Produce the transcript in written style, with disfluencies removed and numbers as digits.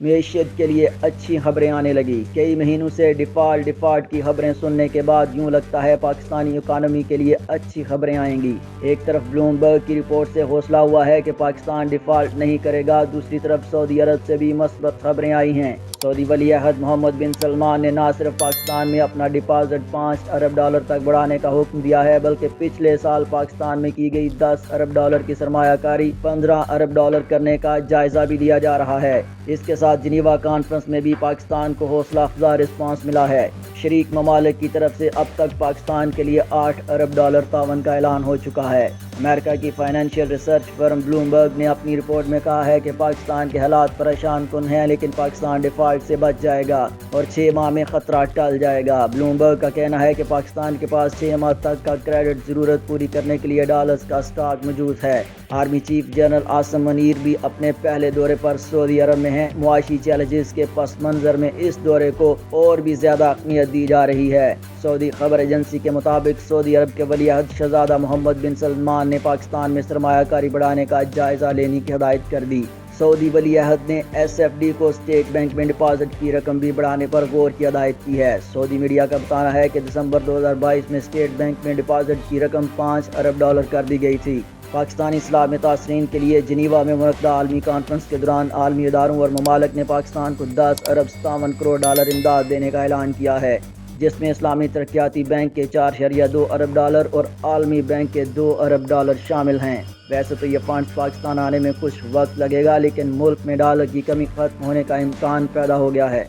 معیشت کے لیے اچھی خبریں آنے لگی۔ کئی مہینوں سے ڈیفالٹ کی خبریں سننے کے بعد یوں لگتا ہے پاکستانی اکانومی کے لیے اچھی خبریں آئیں گی۔ ایک طرف بلومبرگ کی رپورٹ سے حوصلہ ہوا ہے کہ پاکستان ڈیفالٹ نہیں کرے گا، دوسری طرف سعودی عرب سے بھی مثبت خبریں آئی ہیں۔ سعودی ولی عہد محمد بن سلمان نے نہ صرف پاکستان میں اپنا ڈپازٹ $5 ارب تک بڑھانے کا حکم دیا ہے، بلکہ پچھلے سال پاکستان میں کی گئی $10 ارب کی سرمایہ کاری $15 ارب کرنے کا جائزہ بھی دیا جا رہا ہے۔ اس کے ساتھ جنیوا کانفرنس میں بھی پاکستان کو حوصلہ افزا رسپانس ملا ہے۔ شریک ممالک کی طرف سے اب تک پاکستان کے لیے $8 ارب تعاون کا اعلان ہو چکا ہے۔ امریکہ کی فائنینشیل ریسرچ فرم بلومبرگ نے اپنی رپورٹ میں کہا ہے کہ پاکستان کے حالات پریشان کن ہیں، لیکن پاکستان ڈیفالٹ سے بچ جائے گا اور 6 ماہ میں خطرہ ٹل جائے گا۔ بلومبرگ کا کہنا ہے کہ پاکستان کے پاس 6 ماہ تک کا کریڈٹ ضرورت پوری کرنے کے لیے ڈالرز کا اسٹاک موجود ہے۔ Army chief general Asim Munir بھی اپنے پہلے دورے پر سعودی عرب میں ہیں۔ معاشی چیلنجز کے پس منظر میں اس دورے کو اور بھی زیادہ اہمیت دی جا رہی ہے۔ سعودی خبر ایجنسی کے مطابق سعودی عرب کے ولی عہد شہزادہ محمد بن سلمان نے پاکستان میں سرمایہ کاری بڑھانے کا جائزہ لینے کی ہدایت کر دی۔ سعودی ولی عہد نے SFD کو اسٹیٹ بینک میں ڈپازٹ کی رقم بھی بڑھانے پر غور کی ہدایت کی ہے۔ سعودی میڈیا کا بتانا ہے کہ دسمبر 2022 میں اسٹیٹ بینک میں ڈپازٹ کی رقم $5 ارب کر دی گئی تھی۔ پاکستانی اسلامی متاثرین کے لیے جنیوا میں منعقدہ عالمی کانفرنس کے دوران عالمی اداروں اور ممالک نے پاکستان کو $10 ارب 57 کروڑ امداد دینے کا اعلان کیا ہے، جس میں اسلامی ترقیاتی بینک کے $4.2 ارب اور عالمی بینک کے $2 ارب شامل ہیں۔ ویسے تو یہ فنڈز پاکستان آنے میں کچھ وقت لگے گا، لیکن ملک میں ڈالر کی کمی ختم ہونے کا امکان پیدا ہو گیا ہے۔